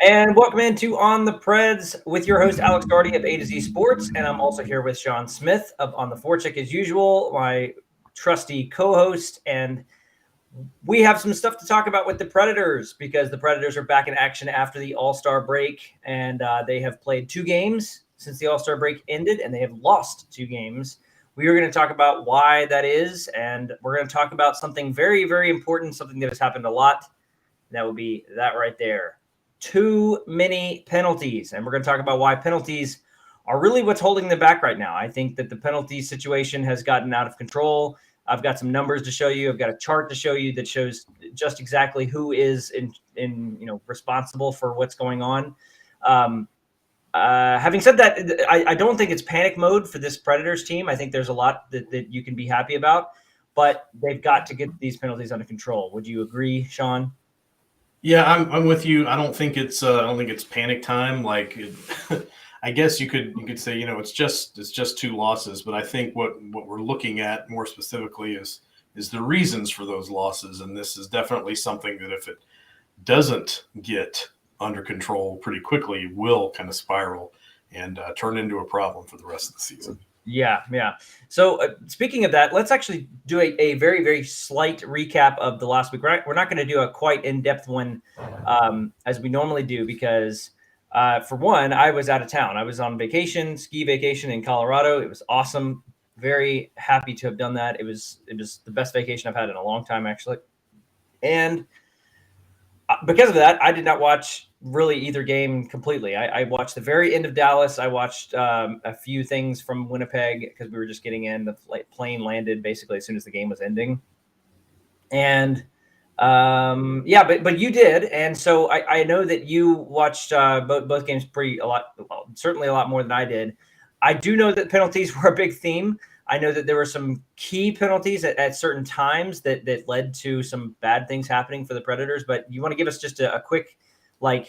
And welcome into On the Preds with your host, Alex Doherty of A to Z Sports. And I'm also here with Sean Smith of On the Forecheck as usual, my trusty co-host. And we have some stuff to talk about with the Predators because the Predators are back in action after the All-Star break. And they have played 2 games since the All-Star break ended, and they have lost 2 games. We are going to talk about why that is, and we're going to talk about something very, very important, something that has happened a lot. That would be that right there. Too many penalties. And we're going to talk about why penalties are really what's holding them back right now. I think that the penalty situation has gotten out of control. I've got some numbers to show you. I've got a chart to show you that shows just exactly who is responsible for what's going on. Having said that, I don't think it's panic mode for this Predators team. I think there's a lot that you can be happy about, but they've got to get these penalties under control. Would you agree, Sean? Yeah, I'm with you. I don't think it's panic time. I guess you could say it's just 2 losses, but I think what we're looking at more specifically is the reasons for those losses, and this is definitely something that if it doesn't get under control pretty quickly, will kind of spiral and turn into a problem for the rest of the season. Yeah. So speaking of that, let's actually do a very, very slight recap of the last week. We're not going to do a quite in-depth one as we normally do because, for one, I was out of town. I was on ski vacation in Colorado. It was awesome. Very happy to have done that. It was the best vacation I've had in a long time, actually. And because of that, I did not watch really either game completely. I watched the very end of Dallas. I watched a few things from Winnipeg because we were just getting in. The plane landed basically as soon as the game was ending. And but you did. And so I know that you watched both games certainly a lot more than I did. I do know that penalties were a big theme. I know that there were some key penalties at certain times that led to some bad things happening for the Predators. But you want to give us just a quick, not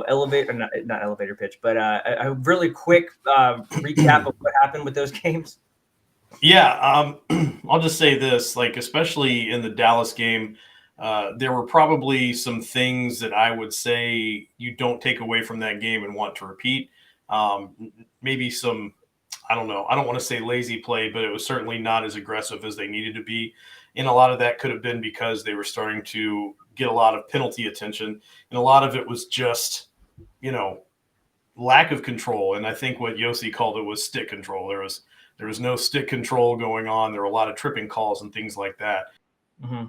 elevator pitch, but a really quick recap of what happened with those games? Yeah, I'll just say this, especially in the Dallas game, there were probably some things that I would say you don't take away from that game and want to repeat. Maybe some, I don't know. I don't want to say lazy play, but it was certainly not as aggressive as they needed to be. And a lot of that could have been because they were starting to get a lot of penalty attention. And a lot of it was just, lack of control. And I think what Yossi called it was stick control. There was no stick control going on. There were a lot of tripping calls and things like that. Mm-hmm.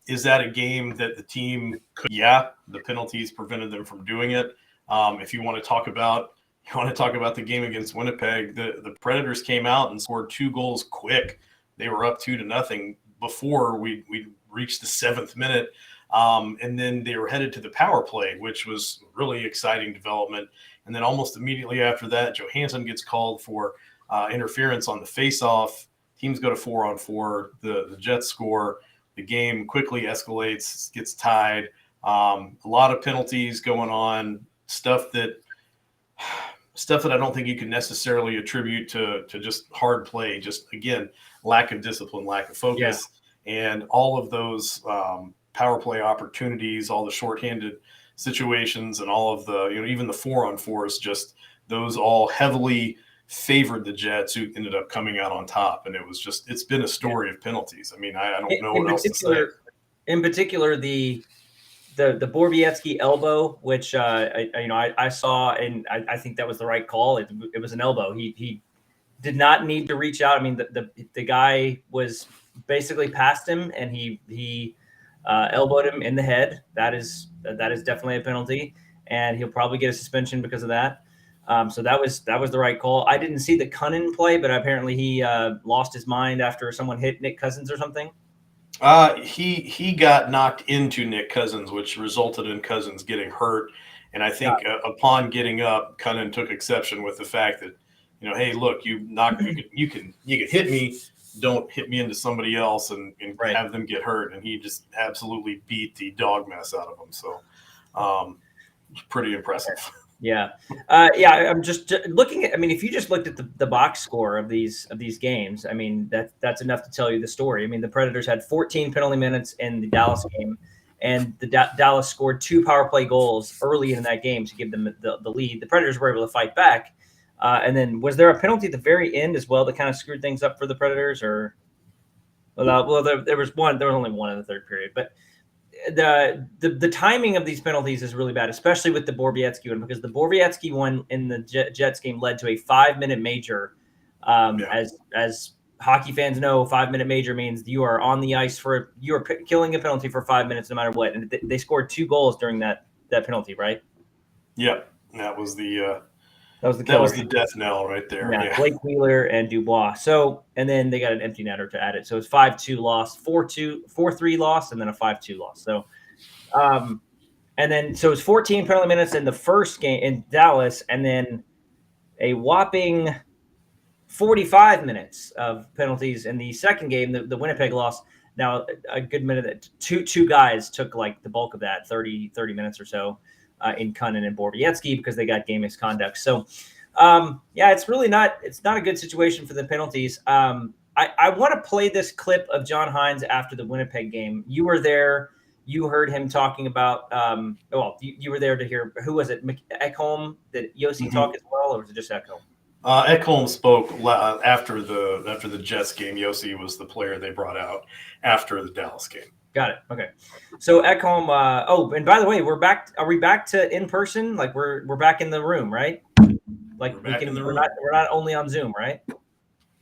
Is that a game that the team could? Yeah, the penalties prevented them from doing it. If you want to talk about the game against Winnipeg, the Predators came out and scored 2 goals quick. They were up 2-0 before we reached the 7th minute. And then they were headed to the power play, which was really exciting development. And then almost immediately after that, Johansen gets called for interference on the faceoff. Teams go to 4-on-4. The Jets score. The game quickly escalates, gets tied. A lot of penalties going on, stuff that I don't think you can necessarily attribute to just hard play. Just, again, lack of discipline, lack of focus. Yeah. And all of those power play opportunities, all the shorthanded situations, and all of the, even the 4-on-4s, just those all heavily favored the Jets, who ended up coming out on top. And it's been a story of penalties. I mean, I don't know what else to say. In particular, the Borowiecki elbow, which I saw, and I think that was the right call. It was an elbow. He did not need to reach out. I mean, the guy was basically past him, and he elbowed him in the head. That is definitely a penalty, and he'll probably get a suspension because of that. So that was the right call. I didn't see the Cunnin play, but apparently he lost his mind after someone hit Nick Cousins or something. He got knocked into Nick Cousins, which resulted in Cousins getting hurt. And I think upon getting up, Cunnin took exception with the fact that, hey, look, you can hit me, don't hit me into somebody else and right. Have them get hurt. And he just absolutely beat the dog mess out of them. So pretty impressive. Yeah. I'm just looking at, if you just looked at the box score of these games, that's enough to tell you the story. The Predators had 14 penalty minutes in the Dallas game, and Dallas scored 2 power play goals early in that game to give them the lead. The Predators were able to fight back. And then was there a penalty at the very end as well that kind of screwed things up for the Predators? Or there was one. There was only one in the third period, but the timing of these penalties is really bad, especially with the Borowiecki one, because the Borowiecki one in the Jets game led to a 5-minute major. As hockey fans know, 5-minute major means you are on the ice you are killing a penalty for 5 minutes no matter what. And they scored 2 goals during that penalty, right? Yeah, that was the killer. That was the death knell right there. Yeah. Blake Wheeler and Dubois. So, and then they got an empty netter to add it. So it's 5-2 loss, 4-3 loss, and then a 5-2 loss. So, and then so it's 14 penalty minutes in the first game in Dallas, and then a whopping 45 minutes of penalties in the second game, the Winnipeg loss. Now, a good minute, two guys took like the bulk of that, 30 minutes or so in Cunnin and Borowiecki, because they got game misconduct. So, it's really not a good situation for the penalties. I want to play this clip of John Hynes after the Winnipeg game. You were there. You heard him talking about, you were there to hear, who was it? Ekholm? Did Yossi talk as well, or was it just Ekholm? Ekholm spoke after the Jets game. Yossi was the player they brought out after the Dallas game. Got it. Okay. So Ekholm. And by the way, we're back. Are we back to in person? Like we're back in the room, right? Like we're not only on Zoom, right?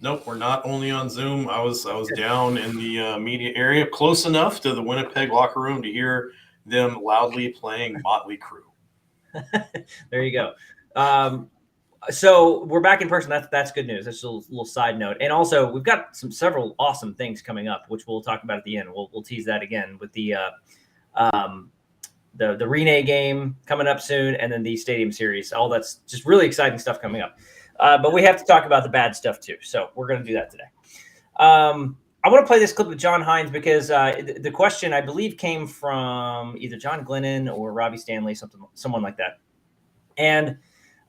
Nope, we're not only on Zoom. I was down in the media area, close enough to the Winnipeg locker room to hear them loudly playing Motley Crue. There you go. So we're back in person. That's good news. That's a little side note. And also, we've got several awesome things coming up, which we'll talk about at the end. We'll tease that again with the Rene game coming up soon, and then the Stadium Series. All that's just really exciting stuff coming up. But we have to talk about the bad stuff too. So we're going to do that today. I want to play this clip with John Hynes because the question, I believe, came from either John Glennon or Robbie Stanley, someone like that. And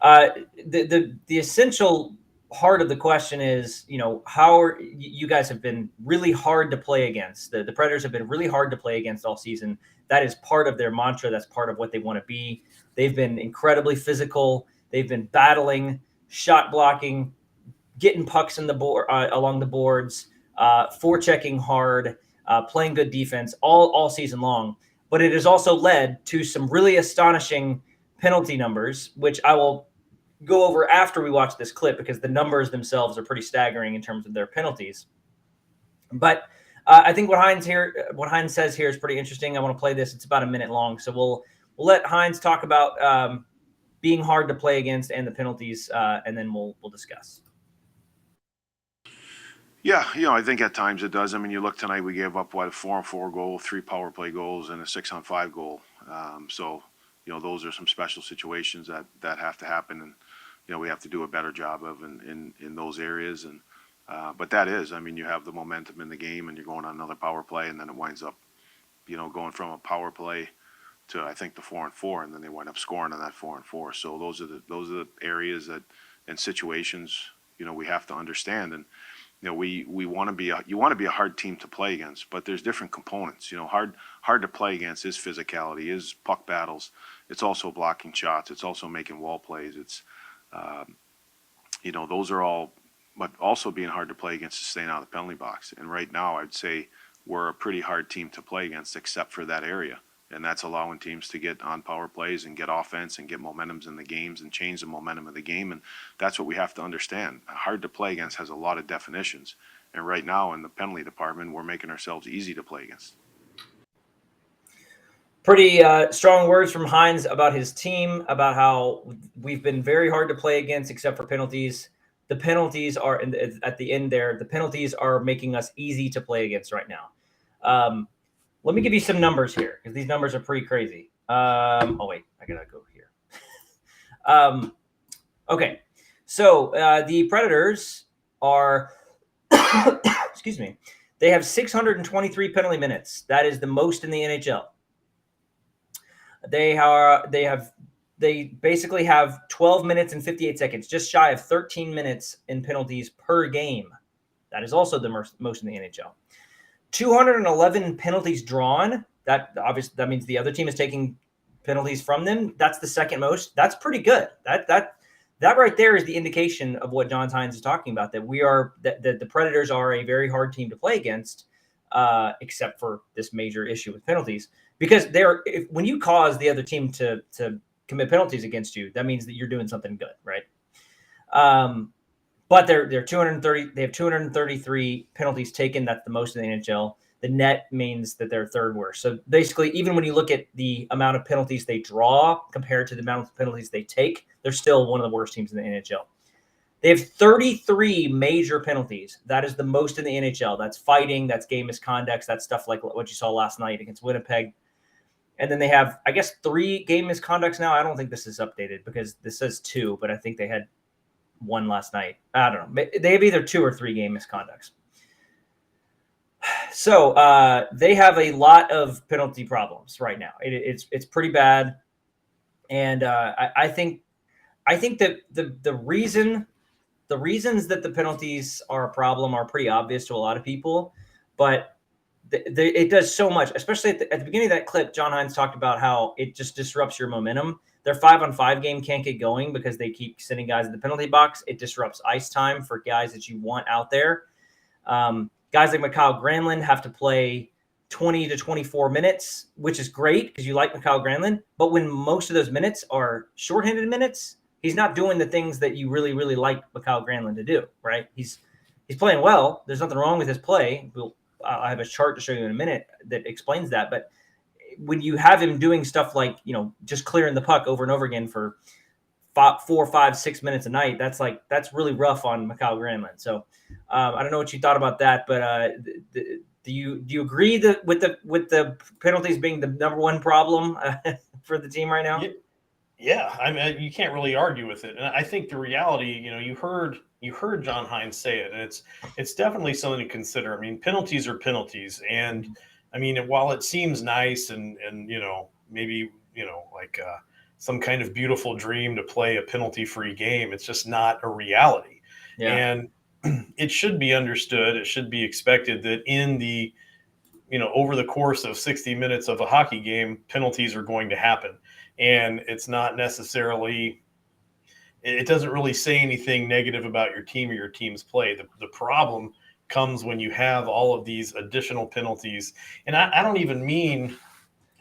the essential heart of the question is, how are you guys have been really hard to play against. The Predators have been really hard to play against all season. That is part of their mantra. That's part of what they want to be. They've been incredibly physical. They've been battling, shot blocking, getting pucks in the board along the boards, forechecking hard, playing good defense all season long. But it has also led to some really astonishing penalty numbers, which I will go over after we watch this clip, because the numbers themselves are pretty staggering in terms of their penalties. But I think what Hynes says here is pretty interesting. I want to play this. It's about a minute long, so we'll let Hynes talk about being hard to play against and the penalties, and then we'll discuss. Yeah, I think at times it does. I mean, you look tonight, we gave up, a 4-on-4 goal, 3 power play goals, and a 6-on-5 goal. So, those are some special situations that have to happen, and, we have to do a better job of in those areas. And but that is, I mean, you have the momentum in the game, and you're going on another power play, and then it winds up, going from a power play to, I think, the 4-on-4, and then they wind up scoring on that 4-on-4. So those are the areas that, and situations, we have to understand. And we want to be you want to be a hard team to play against, but there's different components. Hard to play against is physicality, is puck battles. It's also blocking shots. It's also making wall plays. It's those are all, but also being hard to play against is staying out of the penalty box. And right now, I'd say we're a pretty hard team to play against, except for that area. And that's allowing teams to get on power plays and get offense and get momentums in the games and change the momentum of the game. And that's what we have to understand. Hard to play against has a lot of definitions. And right now in the penalty department, we're making ourselves easy to play against. Pretty strong words from Hynes about his team, about how we've been very hard to play against except for penalties. The penalties are, at the end there, the penalties are making us easy to play against right now. Let me give you some numbers here, because these numbers are pretty crazy. Wait, I gotta go here. Okay, so the Predators are, excuse me, they have 623 penalty minutes. That is the most in the NHL. They basically have 12 minutes and 58 seconds, just shy of 13 minutes in penalties per game. That is also the most in the NHL. 211 penalties drawn. That obviously that means the other team is taking penalties from them. That's the second most. That's pretty good. That right there is the indication of what John Tynes is talking about, that the Predators are a very hard team to play against, except for this major issue with penalties. Because when you cause the other team to commit penalties against you, that means that you're doing something good, right? But they're 230. They have 233 penalties taken. That's the most in the NHL. The net means that they're third worst. So basically, even when you look at the amount of penalties they draw compared to the amount of penalties they take, they're still one of the worst teams in the NHL. They have 33 major penalties. That is the most in the NHL. That's fighting, that's game misconducts, that's stuff like what you saw last night against Winnipeg. And then they have, I guess, 3 game misconducts now. I don't think this is updated because this says 2, but I think they had 1 last night. I don't know. They have either 2 or 3 game misconducts. So they have a lot of penalty problems right now. It's pretty bad, and I think that the reasons that the penalties are a problem are pretty obvious to a lot of people, but it does so much, especially at the beginning of that clip. John Hynes talked about how it just disrupts your momentum. Their 5-on-5 game can't get going because they keep sending guys in the penalty box. It disrupts ice time for guys that you want out there. Guys like Mikael Granlund have to play 20 to 24 minutes, which is great because you like Mikael Granlund. But when most of those minutes are shorthanded minutes, he's not doing the things that you really, really like Mikael Granlund to do, right? He's playing well. There's nothing wrong with his play. I have a chart to show you in a minute that explains that. But when you have him doing stuff like, just clearing the puck over and over again for 4, 5, 6 minutes a night, that's really rough on Mikael Granlund. So I don't know what you thought about that, but do you agree that with the penalties being the number one problem for the team right now? Yeah, I mean, you can't really argue with it. And I think the reality, you heard John Hynes say it, and it's definitely something to consider. I mean, penalties are penalties, and I mean, while it seems nice and maybe like some kind of beautiful dream to play a penalty-free game, it's just not a reality. Yeah. And it should be understood, it should be expected that in the over the course of 60 minutes of a hockey game, penalties are going to happen. And it's not necessarily, it doesn't really say anything negative about your team or your team's play. The problem comes when you have all of these additional penalties. And I don't even mean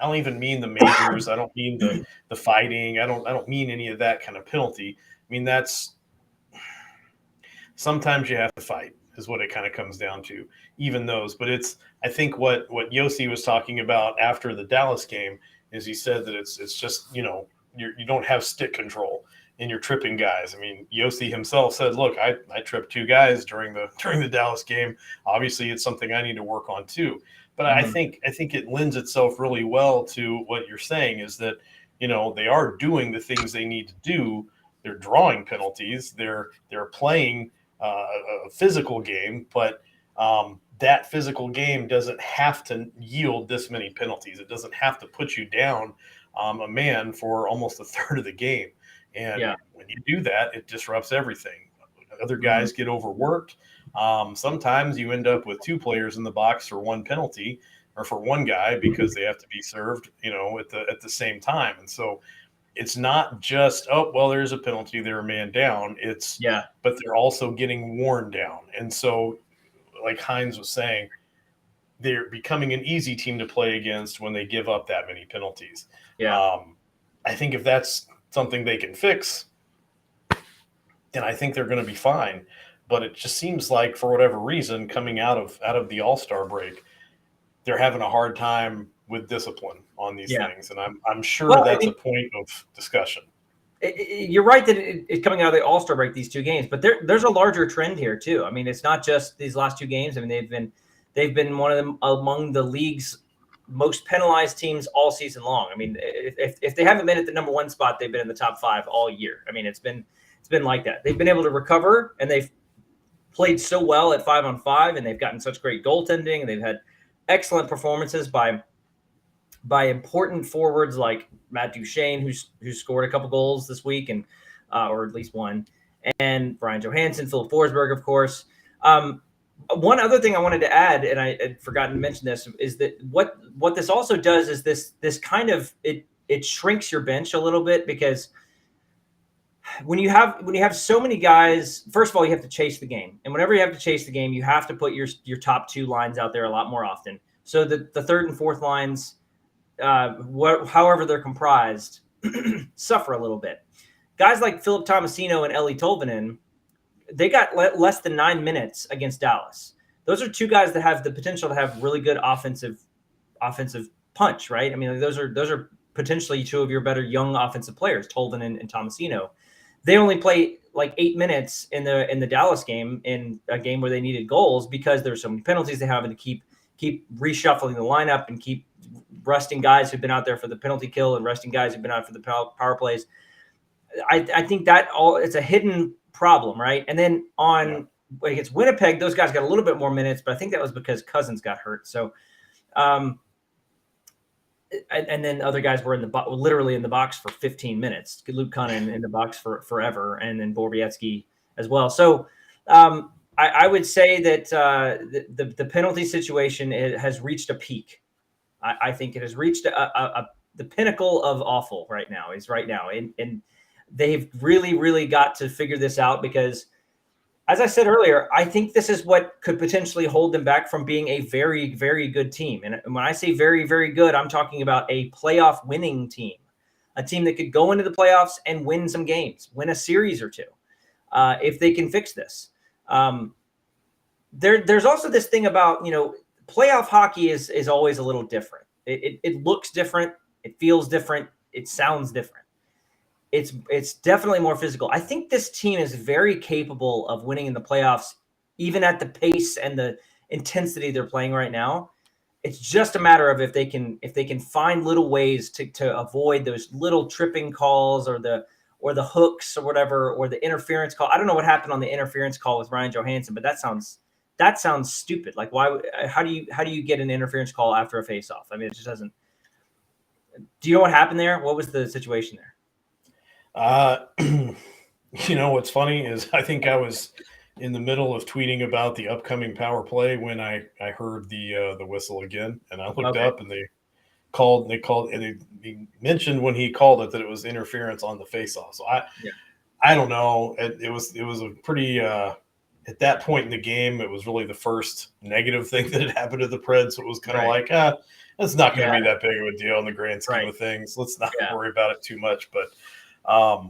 the majors. I don't mean the fighting. I don't mean any of that kind of penalty. I mean, that's sometimes you have to fight is what it kind of comes down to, even those. But I think what Yossi was talking about after the Dallas game is he said that it's just, you don't have stick control and you're tripping guys. I mean, Yossi himself said, look, I tripped 2 guys during the Dallas game. Obviously it's something I need to work on too. But I think it lends itself really well to what you're saying is that, they are doing the things they need to do. They're drawing penalties. They're playing a physical game, but that physical game doesn't have to yield this many penalties. It doesn't have to put you down a man for almost a third of the game. And when you do that, it disrupts everything. Other guys get overworked. Sometimes you end up with 2 players in the box for 1 penalty or for 1 guy because they have to be served, at the same time. And so it's not just, oh, well, there's a penalty, they're a man down. But they're also getting worn down. And so, like Hynes was saying, they're becoming an easy team to play against when they give up that many penalties. Yeah. I think if that's something they can fix, then I think they're going to be fine. But it just seems like, for whatever reason, coming out of the All-Star break, they're having a hard time with discipline on these things, and I'm sure that's a point of discussion. You're right that it's coming out of the All-Star break, these 2 games, but there's a larger trend here too. I mean, it's not just these last 2 games. I mean, they've been one of them among the league's most penalized teams all season long. I mean, if they haven't been at the number 1 spot, they've been in the top 5 all year. I mean, it's been like that. They've been able to recover, and they've played so well at 5-on-5, and they've gotten such great goaltending, and they've had excellent performances by important forwards like Matt Duchene, who scored a couple goals this week, and or at least 1, and Brian Johansen, Philip Forsberg, of course. One other thing I wanted to add, and I had forgotten to mention this, is that what this also does is this kind of it shrinks your bench a little bit, because when you have so many guys, first of all, you have to chase the game, and whenever you have to chase the game, you have to put your top two lines out there a lot more often. So the third and fourth lines, however they're comprised, suffer a little bit. Guys like Philip Tomasino and Eli Tolvanen, they got less than 9 minutes against Dallas. Those are two guys that have the potential to have really good offensive punch, right? I mean, those are potentially two of your better young offensive players, Tolvanen and Tomasino. They only play like 8 minutes in the Dallas game, in a game where they needed goals, because there's so many penalties they have, and to keep reshuffling the lineup and keep resting guys who've been out there for the penalty kill and resting guys who've been out for the power plays. I think that it's a hidden problem, right? And then against Winnipeg, those guys got a little bit more minutes, but I think that was because Cousins got hurt. So, and then other guys were literally in the box for 15 minutes. Luke Cunnin in the box for forever, and then Borowiecki as well. So I would say that the penalty situation has reached a peak. I think it has reached the pinnacle of awful right now. And they've really, really got to figure this out, because, as I said earlier, I think this is what could potentially hold them back from being a very, very good team. And when I say very, very good, I'm talking about a playoff winning team, a team that could go into the playoffs and win some games, win a series or two, if they can fix this. There's also this thing about, playoff hockey is always a little different. It looks different. It feels different. It sounds different. It's definitely more physical. I think this team is very capable of winning in the playoffs, even at the pace and the intensity they're playing right now. It's just a matter of if they can find little ways to avoid those little tripping calls, or the hooks or whatever, or the interference call. I don't know what happened on the interference call with Ryan Johansen, but that sounds stupid. Like, how do you get an interference call after a faceoff? I mean, it just doesn't. Do you know what happened there? What was the situation there? What's funny is, I think I was in the middle of tweeting about the upcoming power play when I heard the whistle again, and I looked up, and they mentioned when he called it that it was interference on the faceoff. So I don't know. It was a pretty at that point in the game, it was really the first negative thing that had happened to the Preds. So it was kind of like, that's not going to be that big of a deal in the grand scheme of things. Let's not worry about it too much. But I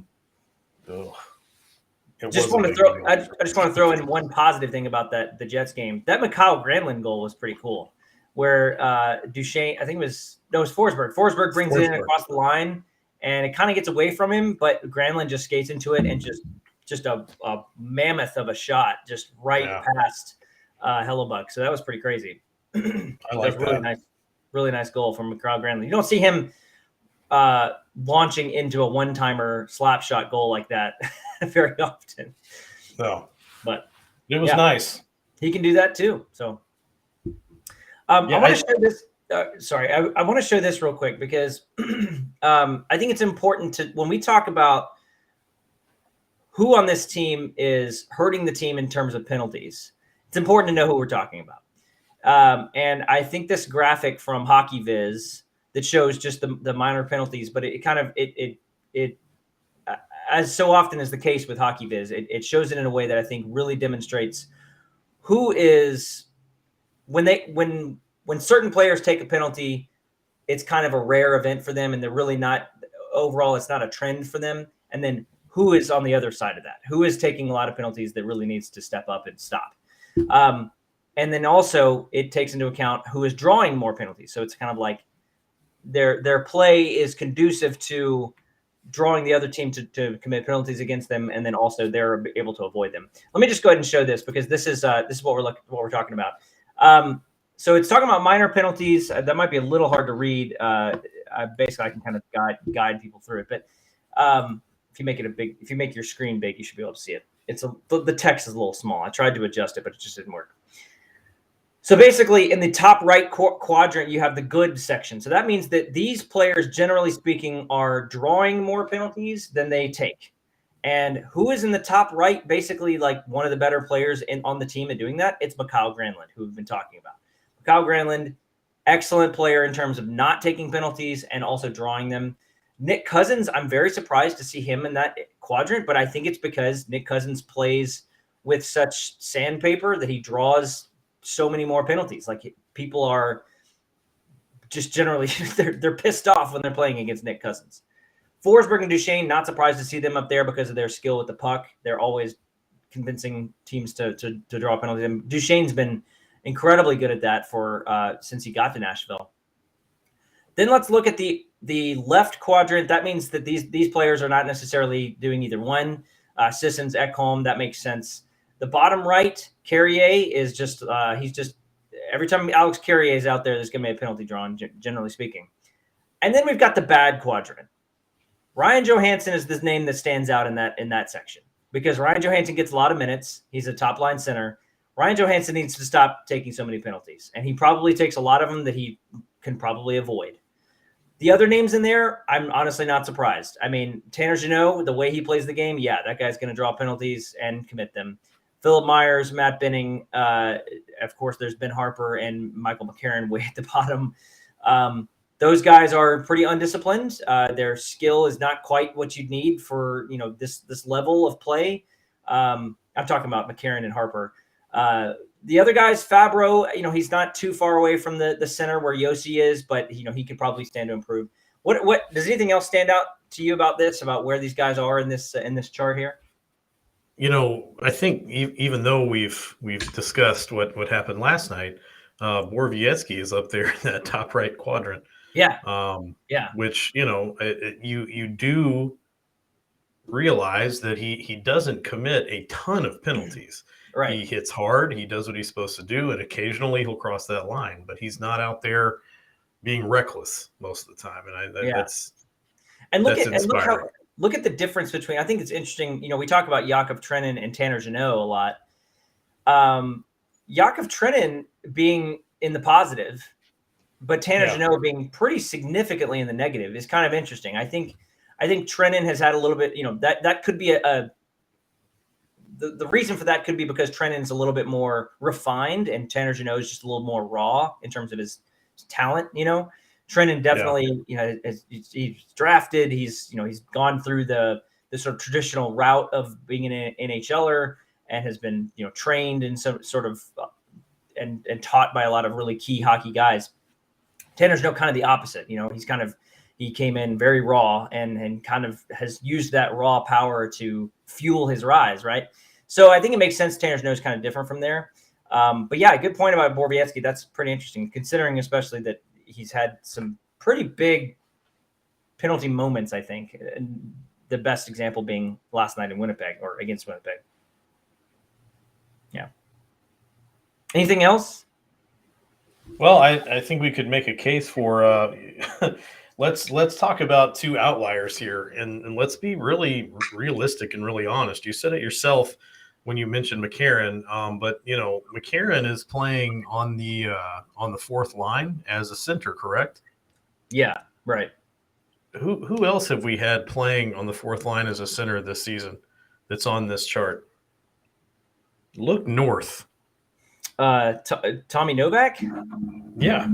just want to throw in one positive thing about the Jets game. That Mikhail Granlund goal was pretty cool, where Duchesne, I think it was Forsberg. Forsberg brings it in across the line, and it kind of gets away from him, but Granlund just skates into it, and just a mammoth of a shot, just past Hellebuck. So that was pretty crazy. I like that. Really nice goal from Mikhail Granlund. You don't see him launching into a one-timer slap shot goal like that very often. No, but it was nice. He can do that too. So I want to show this. I want to show this real quick, because I think it's important to, when we talk about who on this team is hurting the team in terms of penalties, it's important to know who we're talking about. And I think this graphic from Hockey Viz that shows just the minor penalties, but it kind of, as so often is the case with Hockey Viz, it shows it in a way that I think really demonstrates who is, when certain players take a penalty, it's kind of a rare event for them, and they're really not, overall, it's not a trend for them. And then who is on the other side of that? Who is taking a lot of penalties that really needs to step up and stop? And then also it takes into account who is drawing more penalties. So it's kind of like their play is conducive to drawing the other team to commit penalties against them, and then also they're able to avoid them. Let me just go ahead and show this, because this is what we're talking about. So it's talking about minor penalties. That might be a little hard to read. Basically, I can kind of guide people through it. But if you make your screen big, you should be able to see it. The text is a little small. I tried to adjust it, but it just didn't work. So basically, in the top right quadrant, you have the good section. So that means that these players, generally speaking, are drawing more penalties than they take. And who is in the top right, basically like one of the better players on the team at doing that? It's Mikhail Granlund, who we've been talking about. Mikhail Granlund, excellent player in terms of not taking penalties and also drawing them. Nick Cousins, I'm very surprised to see him in that quadrant, but I think it's because Nick Cousins plays with such sandpaper that he draws so many more penalties. Like, people are just generally they're pissed off when they're playing against Nick Cousins. Forsberg and Duchesne, not surprised to see them up there because of their skill with the puck. They're always convincing teams to draw penalties. And Duchesne's been incredibly good at that since he got to Nashville. Then let's look at the left quadrant. That means that these players are not necessarily doing either one. Sissons, Ekholm, that makes sense. The bottom right, Carrier is just he's just every time Alex Carrier is out there, there's going to be a penalty drawn, generally speaking. And then we've got the bad quadrant. Ryan Johansen is the name that stands out in that section because Ryan Johansen gets a lot of minutes. He's a top line center. Ryan Johansen needs to stop taking so many penalties, and he probably takes a lot of them that he can probably avoid. The other names in there, I'm honestly not surprised. I mean, Tanner Jeannot, the way he plays the game, yeah, that guy's going to draw penalties and commit them. Philip Myers, Matt Benning, of course, there's Ben Harper and Michael McCarron way at the bottom. Those guys are pretty undisciplined. Their skill is not quite what you'd need for this level of play. I'm talking about McCarron and Harper. The other guys, Fabro, he's not too far away from the center where Yossi is, but he could probably stand to improve. What does anything else stand out to you about this? About where these guys are in this chart here? I think even though we've discussed what happened last night, Borowiecki is up there in that top right quadrant. Yeah. Which you do realize that he doesn't commit a ton of penalties. Right. He hits hard. He does what he's supposed to do, and occasionally he'll cross that line. But he's not out there being reckless most of the time, and that's inspiring. Look at the difference between. I think it's interesting. We talk about Yakov Trenin and Tanner Jeannot a lot. Yakov Trenin being in the positive, but Tanner Jeannot being pretty significantly in the negative is kind of interesting. I think Trenin has had a little bit. That could be the reason for that could be because Trenin's a little bit more refined and Tanner Jeannot is just a little more raw in terms of his talent. Trenin definitely, he's drafted. He's gone through the sort of traditional route of being an NHLer and has been trained in some sort of and taught by a lot of really key hockey guys. Tanner's kind of the opposite. He came in very raw and kind of has used that raw power to fuel his rise, right? So I think it makes sense. Tanner's nose kind of different from there. But yeah, good point about Borowiecki. That's pretty interesting, considering especially that he's had some pretty big penalty moments, I think. And the best example being last night in Winnipeg or against Winnipeg. Yeah. Anything else? Well, I think we could make a case for let's talk about two outliers here, and let's be really realistic and really honest. You said it yourself when you mentioned McCarron, but McCarron is playing on the fourth line as a center, correct? Yeah, right. Who else have we had playing on the fourth line as a center this season that's on this chart? Look north. Tommy Novak? Yeah.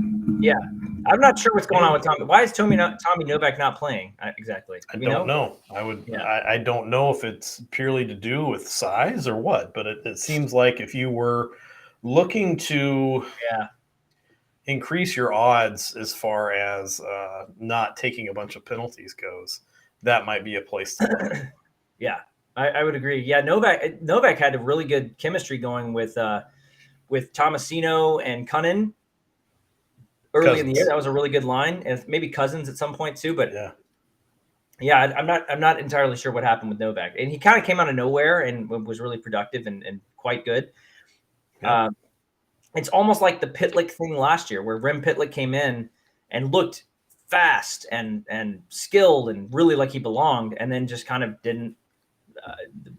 I'm not sure what's going on with Tommy. Why is Tommy Novak not playing exactly? I don't know. I don't know if it's purely to do with size or what, but it seems like if you were looking to increase your odds as far as not taking a bunch of penalties goes, that might be a place to look. Yeah, I would agree. Yeah, Novak had a really good chemistry going with Tomasino and Cunnin early in the year. That was a really good line, and maybe Cousins at some point too. But I'm not entirely sure what happened with Novak, and he kind of came out of nowhere and was really productive and quite good. Yeah. It's almost like the Pitlick thing last year, where Rem Pitlick came in and looked fast and skilled and really like he belonged, and then just kind of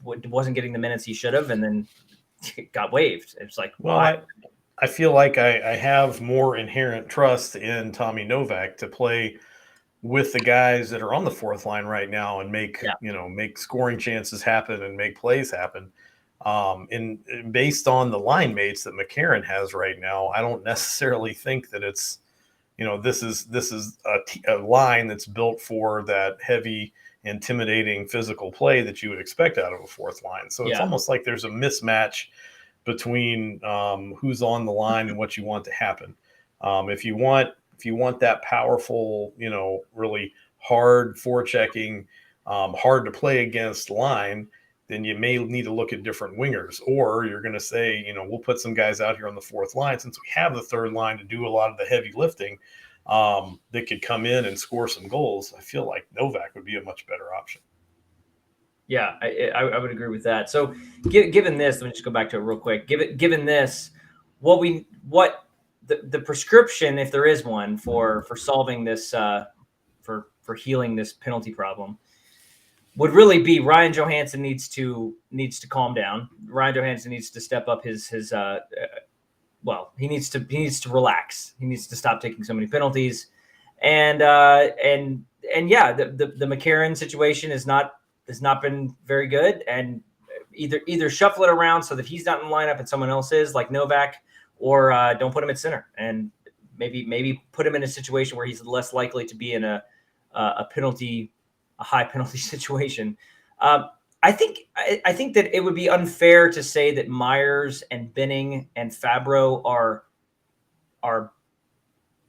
wasn't getting the minutes he should have, and then got waived. It's like, I feel like I have more inherent trust in Tommy Novak to play with the guys that are on the fourth line right now and make Yeah. make scoring chances happen and make plays happen. And based on the line mates that McCarron has right now, I don't necessarily think that it's this is a line that's built for that heavy, intimidating physical play that you would expect out of a fourth line. So it's almost like there's a mismatch between who's on the line and what you want to happen. If you want that powerful, really hard forechecking, hard to play against line, then you may need to look at different wingers. Or you're going to say, we'll put some guys out here on the fourth line since we have the third line to do a lot of the heavy lifting that could come in and score some goals. I feel like Novak would be a much better option. Yeah, I would agree with that. So given this, let me just go back to it real quick. Given this, what the prescription, if there is one, for solving this, for healing this penalty problem, would really be Ryan Johansen needs to calm down. Ryan Johansen needs to step up his he needs to relax. He needs to stop taking so many penalties, and yeah, the McCarron situation has not been very good, and either shuffle it around so that he's not in the lineup and someone else is, like Novak, or don't put him at center, and maybe put him in a situation where he's less likely to be in a high penalty situation. I think that it would be unfair to say that Myers and Benning and Fabro are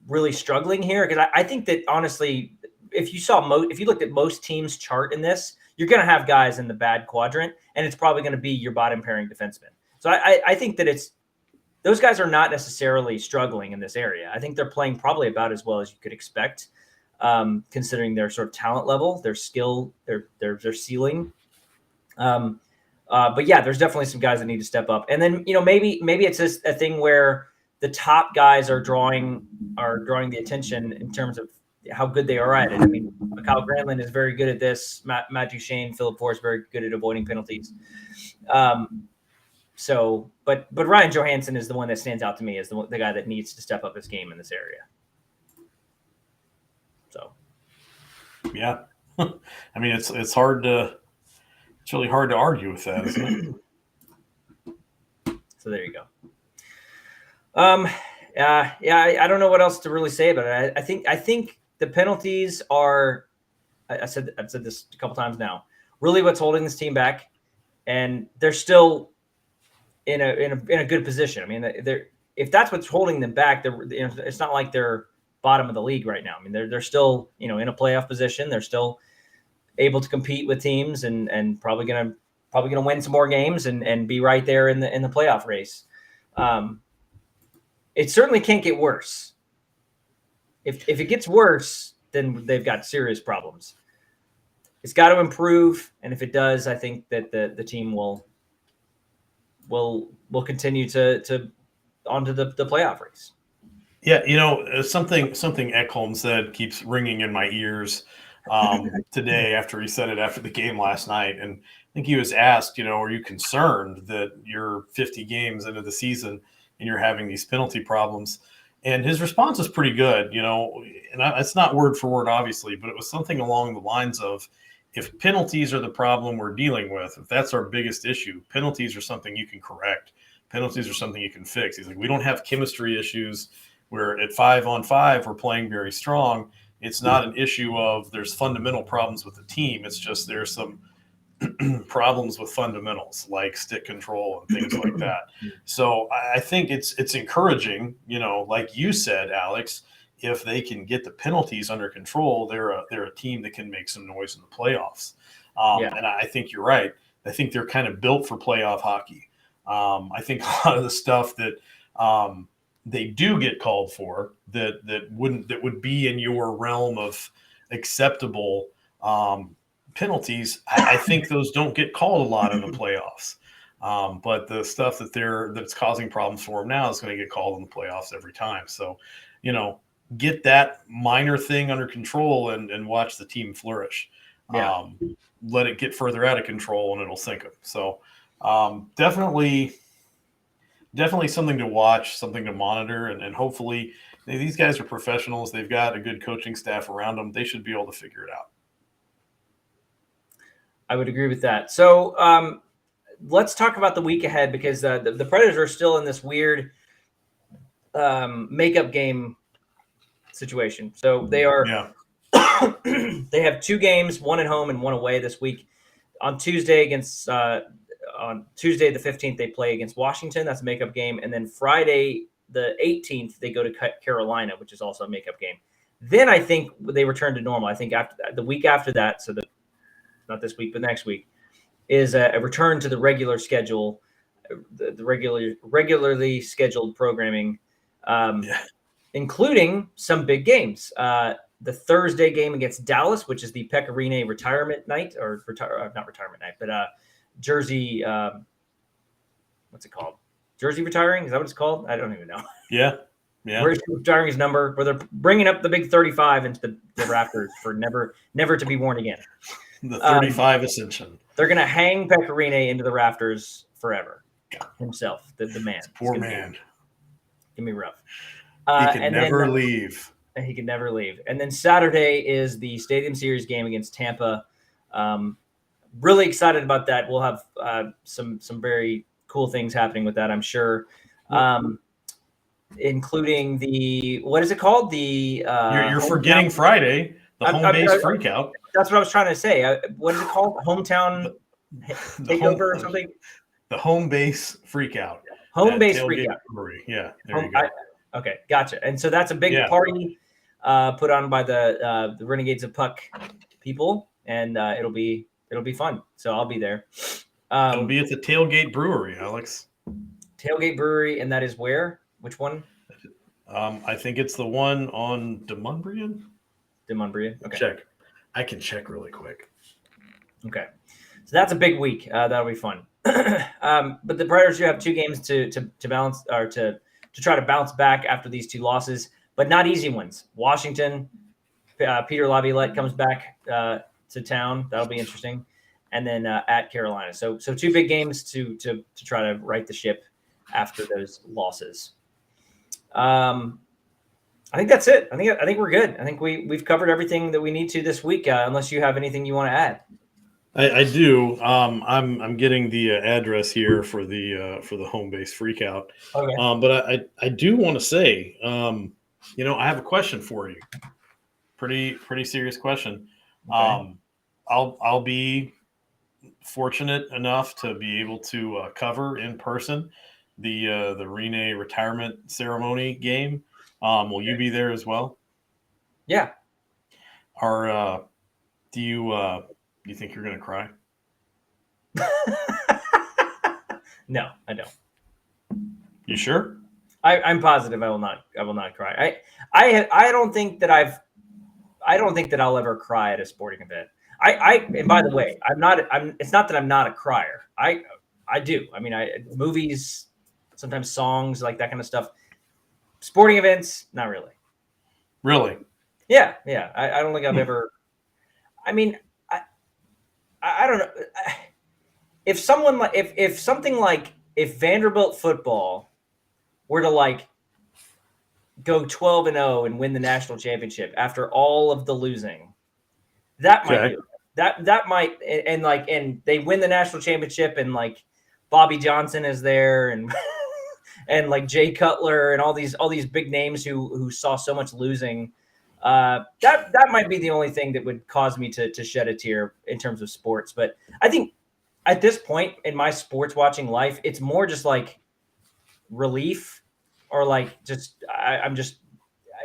really struggling here, because I think that honestly, if you looked at most teams' chart in this, you're going to have guys in the bad quadrant, and it's probably going to be your bottom pairing defenseman. So I think that those guys are not necessarily struggling in this area. I think they're playing probably about as well as you could expect, considering their sort of talent level, their skill, their ceiling. But yeah, there's definitely some guys that need to step up. And then, maybe it's just a thing where the top guys are drawing the attention in terms of how good they are at it. I mean, Kyle Granlund is very good at this. Matt Duchene, Philip Forsberg, very good at avoiding penalties. But Ryan Johansen is the one that stands out to me as the guy that needs to step up his game in this area. So, yeah, I mean, it's really hard to argue with that, isn't it? So there you go. I don't know what else to really say about it. I think the penalties are, I've said this a couple times now, really what's holding this team back, and they're still in a good position. I mean, if that's what's holding them back, it's not like they're bottom of the league right now. I mean, they're still, in a playoff position. They're still able to compete with teams and probably gonna win some more games and be right there in the playoff race. It certainly can't get worse. If it gets worse, then they've got serious problems. It's got to improve, and if it does, I think that the team will continue to onto the playoff race. Yeah, something Ekholm said keeps ringing in my ears today after he said it after the game last night. And I think he was asked, are you concerned that you're 50 games into the season and you're having these penalty problems? And his response was pretty good, and it's not word for word, obviously, but it was something along the lines of, if penalties are the problem we're dealing with, if that's our biggest issue, penalties are something you can correct. Penalties are something you can fix. He's like, we don't have chemistry issues where at 5-on-5 we're playing very strong. It's not an issue of there's fundamental problems with the team. It's just there's some problems with fundamentals like stick control and things like that. So I think it's encouraging, like you said, Alex, if they can get the penalties under control, they're a team that can make some noise in the playoffs. And I think you're right. I think they're kind of built for playoff hockey. I think a lot of the stuff that they do get called for that would be in your realm of acceptable penalties, I think those don't get called a lot in the playoffs. But the stuff that's causing problems for them now is going to get called in the playoffs every time. So, get that minor thing under control and watch the team flourish. Let it get further out of control and it'll sink them. So definitely something to watch, something to monitor, and hopefully, These guys are professionals. They've got a good coaching staff around them. They should be able to figure it out. I would agree with that. So let's talk about the week ahead, because the Predators are still in this weird makeup game situation. So they are they have 2 games, 1 at home and 1 away this week. On Tuesday on Tuesday the 15th, they play against Washington. That's a makeup game. And then Friday the 18th, they go to Carolina, which is also a makeup game. Then I think they return to normal. I think after that, the week after that, so not this week, but next week, is a return to the regular schedule, the regularly scheduled programming, including some big games. The Thursday game against Dallas, which is the Pecorine retirement night, or not retirement night, but Jersey. What's it called? Jersey retiring? Is that what it's called? I don't even know. Yeah. Where he's retiring his number, where they're bringing up the big 35 into the rafters for never to be worn again. The 35 ascension. They're going to hang Pecorine into the rafters forever. Himself, the man. Poor man. Give me rough. He can never leave. He can never leave. And then Saturday is the Stadium Series game against Tampa. Really excited about that. We'll have some very cool things happening with that, I'm sure. Including the, what is it called? The you're forgetting Friday, the home base freakout. That's what I was trying to say. What is it called? Hometown takeover or something? The home base freakout. Home base freakout. Yeah, there you go. Okay, gotcha. And so that's a big party put on by the Renegades of Puck people, and it'll be fun. So I'll be there. It'll be at the Tailgate Brewery, Alex. Tailgate Brewery, and that is where? Which one? I think it's the one on Demonbreun. Demonbreun. Okay. Check. I can check really quick. Okay. So that's a big week. That'll be fun. But the Predators do have 2 games to balance, or to try to bounce back after these 2 losses, but not easy ones. Washington, Peter Laviolette comes back to town. That'll be interesting. And then at Carolina. So 2 big games to try to right the ship after those losses. I think that's it. I think we're good. I think we've covered everything that we need to this week. Unless you have anything you want to add. I do. I'm getting the address here for the home base freakout. Okay. But I do want to say, I have a question for you. Pretty serious question. Okay. I'll be fortunate enough to be able to cover in person the Rene retirement ceremony game. Will you be there as well? Yeah. Do you think you're going to cry? No, I don't. You sure? I'm positive I will not cry. I don't think that I'll ever cry at a sporting event. And by the way, it's not that I'm not a crier. I do. I mean, movies, sometimes songs, like that kind of stuff. Sporting events, not really. Really? Yeah. I don't think I've ever. I mean, I don't know. If someone like if Vanderbilt football were to go 12-0 and win the national championship after all of the losing, that might do it. That might, and they win the national championship, and Bobby Johnson is there, and and Jay Cutler and all these big names who saw so much losing. That might be the only thing that would cause me to shed a tear in terms of sports. But I think at this point in my sports watching life, it's more just relief, or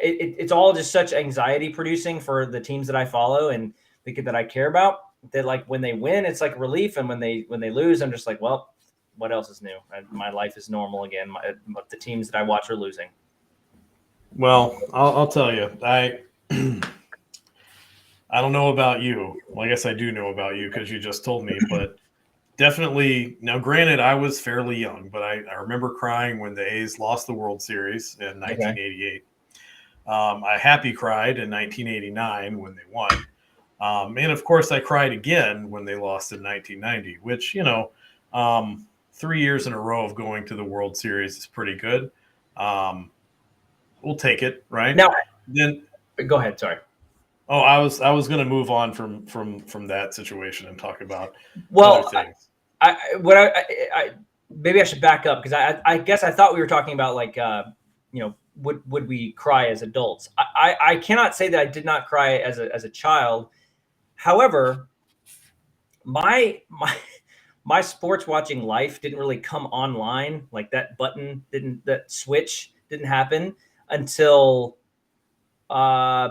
it's all just such anxiety producing for the teams that I follow and that I care about, that when they win, it's relief. And when they lose, I'm just well, what else is new? My life is normal again. The teams that I watch are losing. Well, I'll tell you, I don't know about you. Well, I guess I do know about you because you just told me, but definitely. Now, granted, I was fairly young, but I remember crying when the A's lost the World Series in 1988. I happy cried in 1989 when they won. And of course, I cried again when they lost in 1990, which, 3 years in a row of going to the World Series is pretty good. we'll take it, right? Now, then go ahead. Sorry. Oh, I was going to move on from that situation and talk about other Well, things. I maybe I should back up because I guess I thought we were talking about like would we cry as adults? I cannot say that I did not cry as a child. However, my sports watching life didn't really come online. Like that switch didn't happen until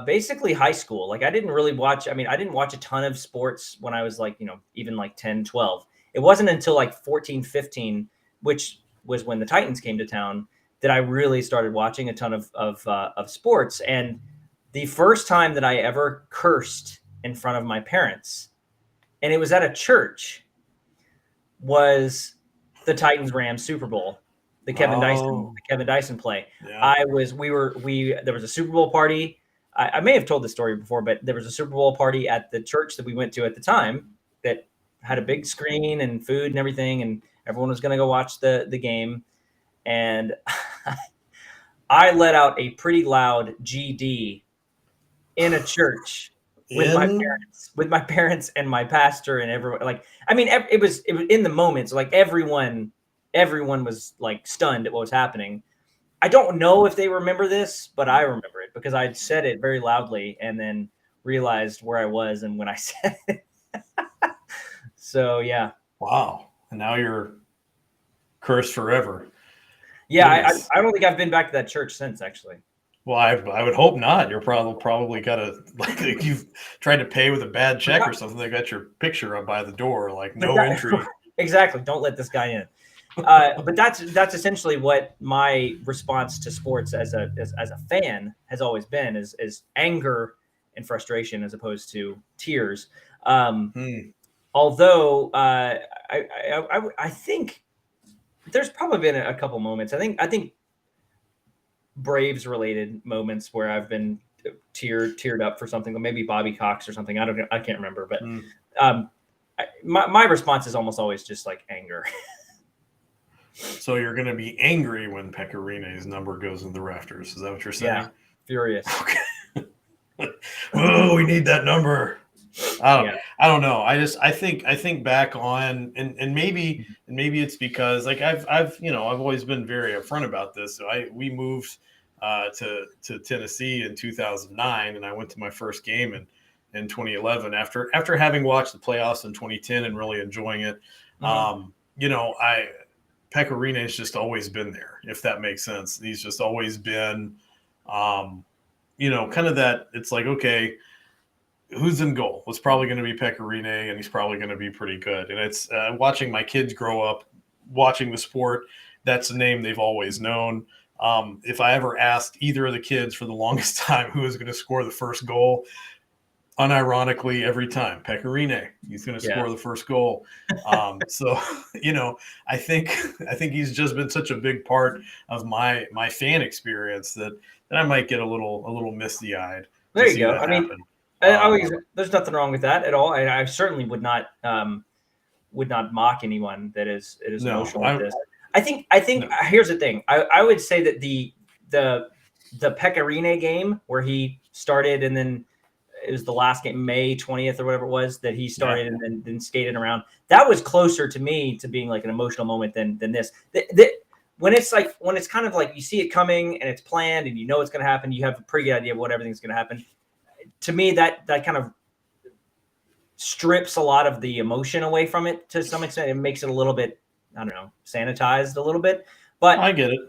basically high school. Like I didn't really watch, I didn't watch a ton of sports when I was like, even like 10, 12. It wasn't until like 14, 15, which was when the Titans came to town, that I really started watching a ton of sports. And the first time that I ever cursed in front of my parents, and it was at a church, was the Titans Rams Super Bowl, the Kevin Dyson play. Yeah. There was a Super Bowl party. I may have told this story before, but there was a Super Bowl party at the church that we went to at the time that had a big screen and food and everything, and everyone was going to go watch the game. And I let out a pretty loud GD in a church with my parents and my pastor and everyone. Like, it was in the moment. So like everyone was like stunned at what was happening. I don't know if they remember this, but I remember it because I said it very loudly and then realized where I was and when I said it. So yeah. Wow. And now you're cursed forever. Yeah, I don't think I've been back to that church since, actually. Well, I would hope not. You're probably got to, like, you've tried to pay with a bad check or something. They got your picture up by the door, like no entry. Exactly. Don't let this guy in. But that's essentially what my response to sports as a fan has always been is anger and frustration as opposed to tears. Although I think there's probably been a couple moments. I think Braves related moments where I've been teared up for something, or maybe Bobby Cox or something. I can't remember, but my response is almost always just like anger. So you're going to be angry when Pekarine's number goes in the rafters. Is that what you're saying? Yeah, furious. Okay. Oh, we need that number. I don't know. I think back on and maybe it's because like I've always been very upfront about this. So we moved to Tennessee in 2009, and I went to my first game in 2011 after having watched the playoffs in 2010 and really enjoying it. Pekarine's just always been there, if that makes sense. He's just always been, kind of that. It's like, okay, who's in goal? It's probably going to be Pecorine, and he's probably going to be pretty good. And it's watching my kids grow up, watching the sport. That's a name they've always known. If I ever asked either of the kids for the longest time who was going to score the first goal, unironically, every time Pecorine, he's going to score the first goal. So, I think he's just been such a big part of my fan experience that I might get a little misty eyed. There you go. There's nothing wrong with that at all. I certainly would not mock anyone that is emotional with this. I think here's the thing. I would say that the Pecorine game where he started and then it was the last game, May 20th or whatever it was, that he started and then skated around. That was closer to me to being like an emotional moment than this. When it's kind of like you see it coming and it's planned and you know it's going to happen, you have a pretty good idea of what everything's going to happen. To me, that kind of strips a lot of the emotion away from it to some extent. It makes it a little bit, I don't know, sanitized a little bit. But I get it.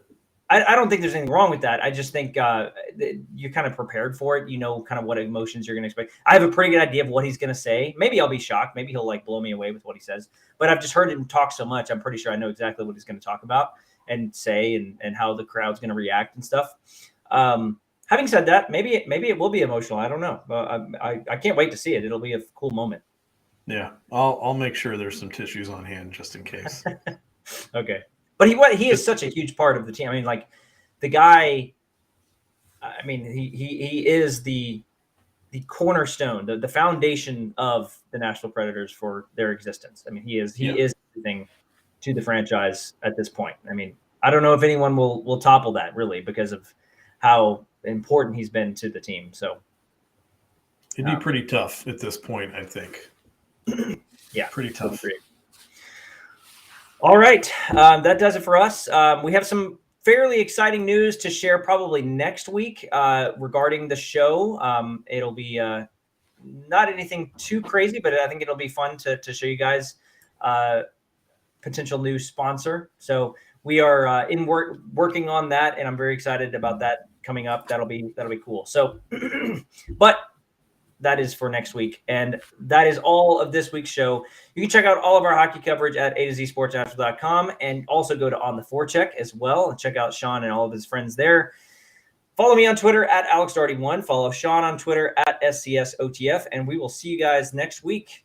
I don't think there's anything wrong with that. I just think you're kind of prepared for it. You know kind of what emotions you're going to expect. I have a pretty good idea of what he's going to say. Maybe I'll be shocked. Maybe he'll like blow me away with what he says. But I've just heard him talk so much. I'm pretty sure I know exactly what he's going to talk about and say and how the crowd's going to react and stuff. Having said that, maybe it will be emotional. I don't know. I can't wait to see it. It'll be a cool moment. Yeah, I'll make sure there's some tissues on hand just in case. Okay. But he is such a huge part of the team. I mean, like the guy. I mean, he is the cornerstone, the foundation of the Nashville Predators for their existence. I mean, he is everything to the franchise at this point. I mean, I don't know if anyone will topple that really because of how important he's been to the team. So it'd be pretty tough at this point, I think. Yeah, pretty tough. All right, that does it for us. We have some fairly exciting news to share probably next week regarding the show. It'll be not anything too crazy, but I think it'll be fun to show you guys potential new sponsor. So we are working on that, and I'm very excited about that coming up. That'll be cool. So, but that is for next week, and that is all of this week's show. You can check out all of our hockey coverage at AtoZSportsNashville.com, and also go to On the Forecheck as well and check out Shaun and all of his friends there. Follow me on Twitter at AlexDarty1. Follow Shaun on Twitter at SCSOTF, and we will see you guys next week.